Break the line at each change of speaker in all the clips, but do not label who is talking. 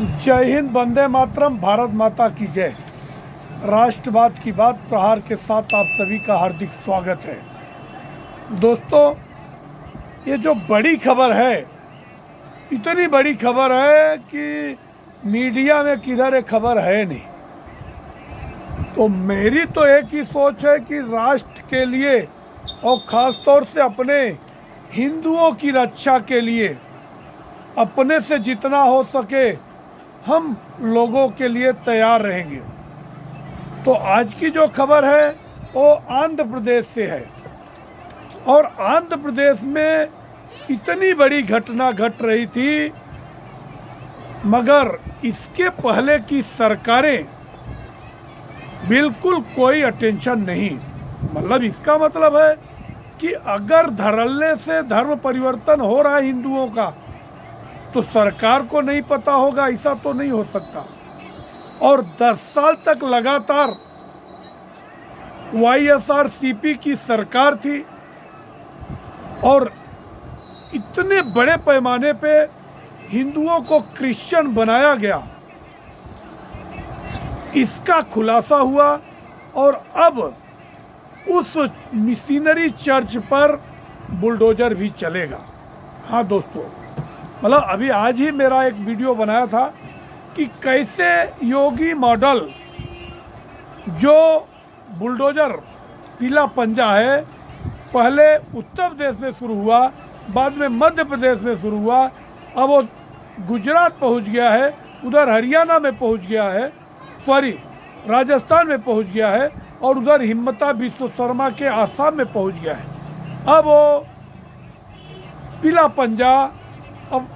जय हिंद, वंदे मातरम, भारत माता की जय। राष्ट्रवाद की बात प्रहार के साथ आप सभी का हार्दिक स्वागत है। दोस्तों, ये जो बड़ी खबर है, इतनी बड़ी खबर है कि मीडिया में किधर ये खबर है नहीं। तो मेरी तो एक ही सोच है कि राष्ट्र के लिए और ख़ास तौर से अपने हिंदुओं की रक्षा के लिए अपने से जितना हो सके हम लोगों के लिए तैयार रहेंगे। तो आज की जो खबर है वो आंध्र प्रदेश से है और आंध्र प्रदेश में इतनी बड़ी घटना घट रही थी, मगर इसके पहले की सरकारें बिल्कुल कोई अटेंशन नहीं। मतलब इसका मतलब है कि अगर धड़ल्ले से धर्म परिवर्तन हो रहा है हिंदुओं का, तो सरकार को नहीं पता होगा? ऐसा तो नहीं हो सकता। और 10 साल तक लगातार YSRCP की सरकार थी और इतने बड़े पैमाने पे हिंदुओं को क्रिश्चियन बनाया गया, इसका खुलासा हुआ। और अब उस मिशनरी चर्च पर बुलडोजर भी चलेगा। हाँ दोस्तों, मतलब अभी आज ही मेरा एक वीडियो बनाया था कि कैसे योगी मॉडल जो बुलडोजर पीला पंजा है, पहले उत्तर प्रदेश में शुरू हुआ, बाद में मध्य प्रदेश में शुरू हुआ, अब वो गुजरात पहुंच गया है, उधर हरियाणा में पहुंच गया है, सॉरी राजस्थान में पहुंच गया है, और उधर हिम्मता विश्व शर्मा के आसाम में पहुंच गया है। अब वो पीला पंजा अब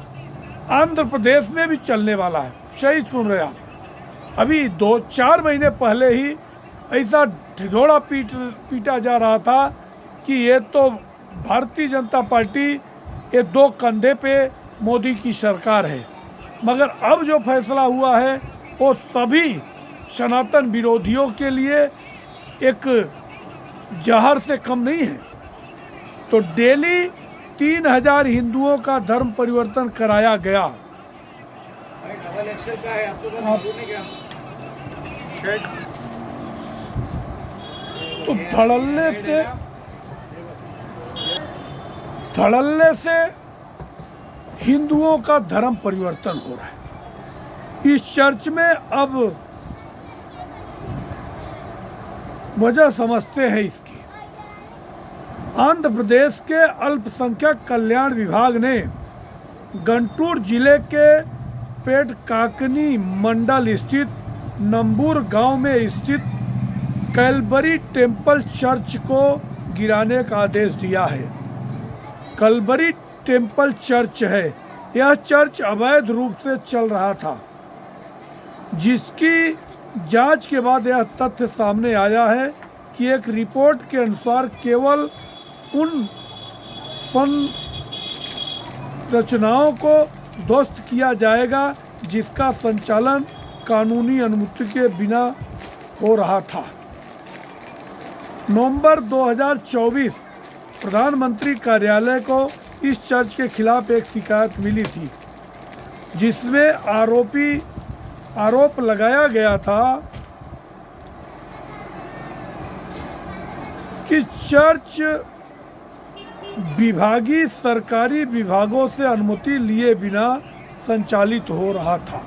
आंध्र प्रदेश में भी चलने वाला है। सही सुन रहे आप। अभी 2-4 महीने पहले ही ऐसा ढिढोरा पीटा जा रहा था कि ये तो भारतीय जनता पार्टी, ये 2 कंधे पे मोदी की सरकार है। मगर अब जो फैसला हुआ है वो सभी सनातन विरोधियों के लिए एक जहर से कम नहीं है। तो डेली 3000 हिंदुओं का धर्म परिवर्तन कराया गया। तो धड़ल्ले से हिंदुओं का धर्म परिवर्तन हो रहा है। इस चर्च में अब वजह समझते हैं इसकी। आंध्र प्रदेश के अल्पसंख्यक कल्याण विभाग ने गुंटूर जिले के पेडकाकनी मंडल स्थित नंबूर गांव में स्थित कैलवरी टेम्पल चर्च को गिराने का आदेश दिया है। कैलवरी टेम्पल चर्च है, यह चर्च अवैध रूप से चल रहा था, जिसकी जांच के बाद यह तथ्य सामने आया है कि एक रिपोर्ट के अनुसार केवल उन संरचनाओं को ध्वस्त किया जाएगा जिसका संचालन कानूनी अनुमति के बिना हो रहा था। नवंबर 2024 प्रधानमंत्री कार्यालय को इस चर्च के खिलाफ एक शिकायत मिली थी, जिसमें आरोप लगाया गया था कि चर्च विभागीय सरकारी विभागों से अनुमति लिए बिना संचालित हो रहा था।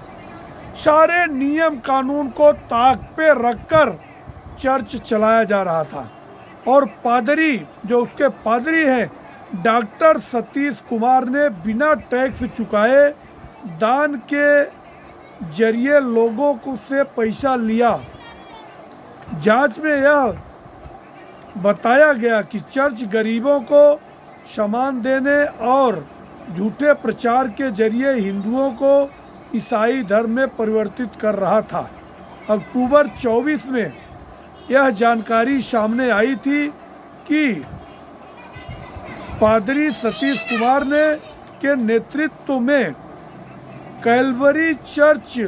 सारे नियम कानून को ताक पे रखकर चर्च चलाया जा रहा था। और पादरी, जो उसके पादरी हैं, डॉक्टर सतीश कुमार ने बिना टैक्स चुकाए दान के जरिए लोगों को से पैसा लिया। जांच में यह बताया गया कि चर्च गरीबों को सामान देने और झूठे प्रचार के जरिए हिंदुओं को ईसाई धर्म में परिवर्तित कर रहा था। अक्टूबर 24 में यह जानकारी सामने आई थी कि पादरी सतीश कुमार ने के नेतृत्व में कैलवरी चर्च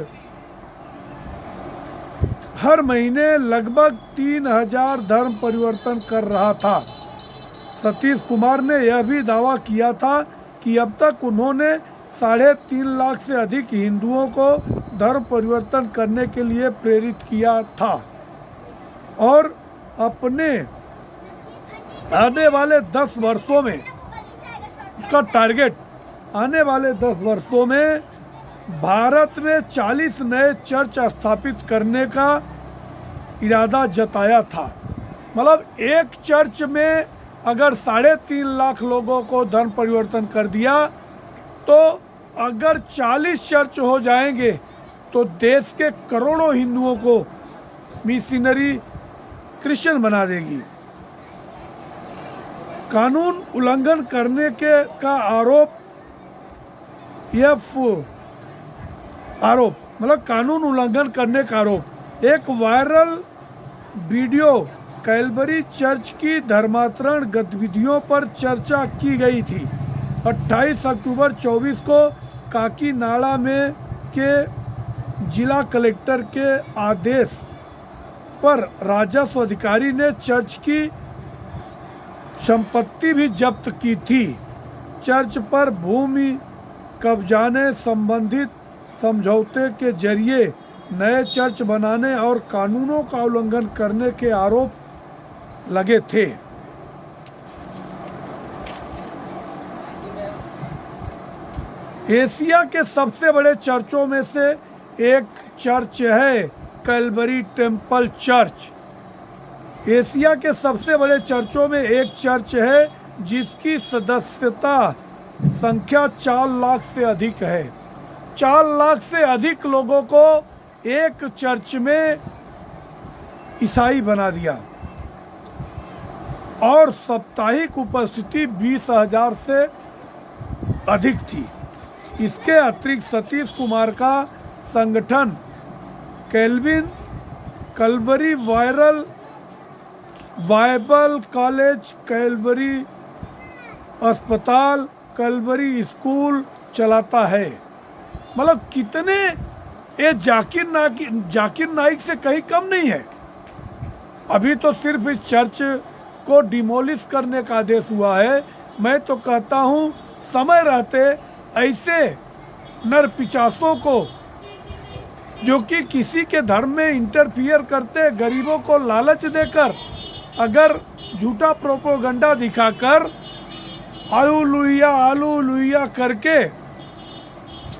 हर महीने लगभग 3000 धर्म परिवर्तन कर रहा था। सतीश कुमार ने यह भी दावा किया था कि अब तक उन्होंने 3.5 लाख से अधिक हिंदुओं को धर्म परिवर्तन करने के लिए प्रेरित किया था और अपने आने वाले 10 वर्षों में उसका टारगेट आने वाले 10 वर्षों में भारत में 40 नए चर्च स्थापित करने का इरादा जताया था। मतलब एक चर्च में अगर 3.5 लाख लोगों को धर्म परिवर्तन कर दिया तो अगर 40 चर्च हो जाएंगे तो देश के करोड़ों हिंदुओं को मिशनरी क्रिश्चियन बना देगी। कानून उल्लंघन करने का आरोप मतलब कानून उल्लंघन करने का आरोप। एक वायरल वीडियो कैलवरी चर्च की धर्मांतरण गतिविधियों पर चर्चा की गई थी। 28 अक्टूबर 24 को काकीनाडा में के जिला कलेक्टर के आदेश पर राजस्व अधिकारी ने चर्च की संपत्ति भी जब्त की थी। चर्च पर भूमि कब्जाने संबंधित समझौते के जरिए नए चर्च बनाने और कानूनों का उल्लंघन करने के आरोप लगे थे। एशिया के सबसे बड़े चर्चों में से एक चर्च है कैलवरी टेम्पल चर्च। एशिया के सबसे बड़े चर्चों में एक चर्च है जिसकी सदस्यता संख्या 4 लाख से अधिक है। 4 लाख से अधिक लोगों को एक चर्च में ईसाई बना दिया और साप्ताहिक उपस्थिति 20,000 से अधिक थी। इसके अतिरिक्त सतीश कुमार का संगठन कैलवरी बाइबल कॉलेज, कैलवरी अस्पताल, कैलवरी स्कूल चलाता है। मतलब कितने ये जाकिर नाइक से कहीं कम नहीं है। अभी तो सिर्फ इस चर्च को डिमोलिश करने का आदेश हुआ है। मैं तो कहता हूँ समय रहते ऐसे नर पिचासों को जो कि किसी के धर्म में इंटरफियर करते, गरीबों को लालच देकर, अगर झूठा प्रोपोगंडा दिखाकर आलू लुइया करके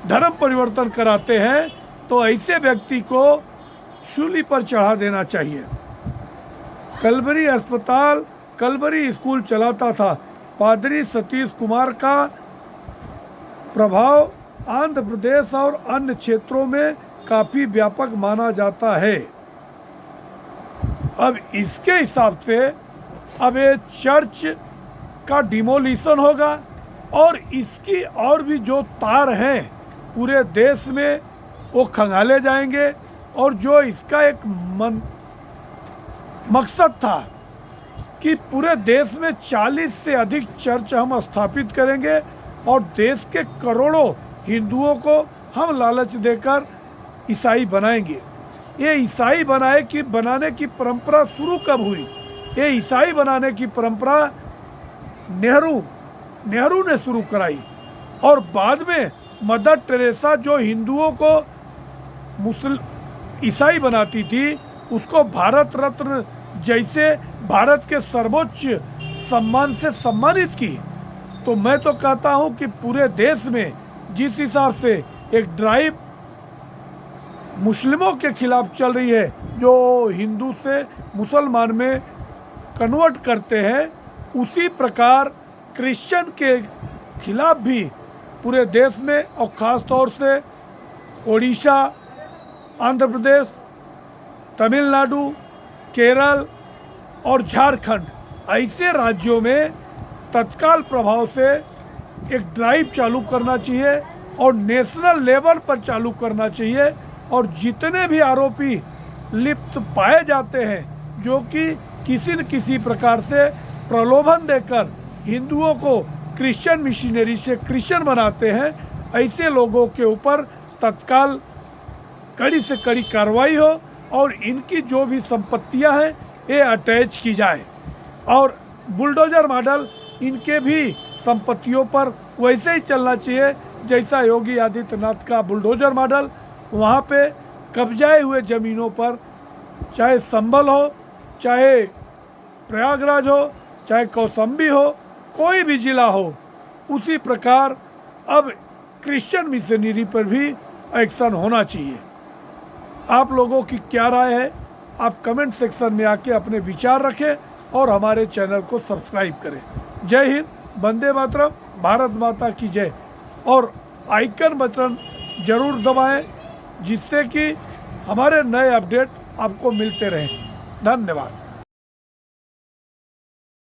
धर्म परिवर्तन कराते हैं तो ऐसे व्यक्ति को सूली पर चढ़ा देना चाहिए। कैलवरी अस्पताल, कैलवरी स्कूल चलाता था। पादरी सतीश कुमार का प्रभाव आंध्र प्रदेश और अन्य क्षेत्रों में काफी व्यापक माना जाता है। अब इसके हिसाब से अब ये चर्च का डिमोलिशन होगा और इसकी और भी जो तार हैं पूरे देश में वो खंगाले जाएंगे। और जो इसका एक मकसद था कि पूरे देश में 40 से अधिक चर्च हम स्थापित करेंगे और देश के करोड़ों हिंदुओं को हम लालच देकर ईसाई बनाएंगे। ये ईसाई बनाने की परंपरा शुरू कब हुई? ये ईसाई बनाने की परंपरा नेहरू ने शुरू कराई और बाद में मदर टेरेसा जो हिंदुओं को ईसाई बनाती थी उसको भारत रत्न जैसे भारत के सर्वोच्च सम्मान से सम्मानित की। तो मैं तो कहता हूं कि पूरे देश में जिस हिसाब से एक ड्राइव मुस्लिमों के खिलाफ चल रही है, जो हिंदू से मुसलमान में कन्वर्ट करते हैं, उसी प्रकार क्रिश्चियन के खिलाफ भी पूरे देश में और ख़ास तौर से ओडिशा, आंध्र प्रदेश, तमिलनाडु, केरल और झारखंड ऐसे राज्यों में तत्काल प्रभाव से एक ड्राइव चालू करना चाहिए और नेशनल लेवल पर चालू करना चाहिए। और जितने भी आरोपी लिप्त पाए जाते हैं जो कि किसी न किसी प्रकार से प्रलोभन देकर हिंदुओं को क्रिश्चियन मिशनरी से क्रिश्चियन बनाते हैं, ऐसे लोगों के ऊपर तत्काल कड़ी से कड़ी कार्रवाई हो और इनकी जो भी संपत्तियां हैं ये अटैच की जाए और बुलडोजर मॉडल इनके भी संपत्तियों पर वैसे ही चलना चाहिए जैसा योगी आदित्यनाथ का बुलडोजर मॉडल, वहाँ पे कब्जाए हुए ज़मीनों पर, चाहे संभल हो, चाहे प्रयागराज हो, चाहे कौशाम्बी हो, कोई भी ज़िला हो, उसी प्रकार अब क्रिश्चियन मिशनरी पर भी एक्शन होना चाहिए। आप लोगों की क्या राय है? आप कमेंट सेक्शन में आके अपने विचार रखें और हमारे चैनल को सब्सक्राइब करें। जय हिंद, वंदे मातरम, भारत माता की जय। और आइकन बटन ज़रूर दबाएं जिससे कि हमारे नए अपडेट आपको मिलते रहें। धन्यवाद।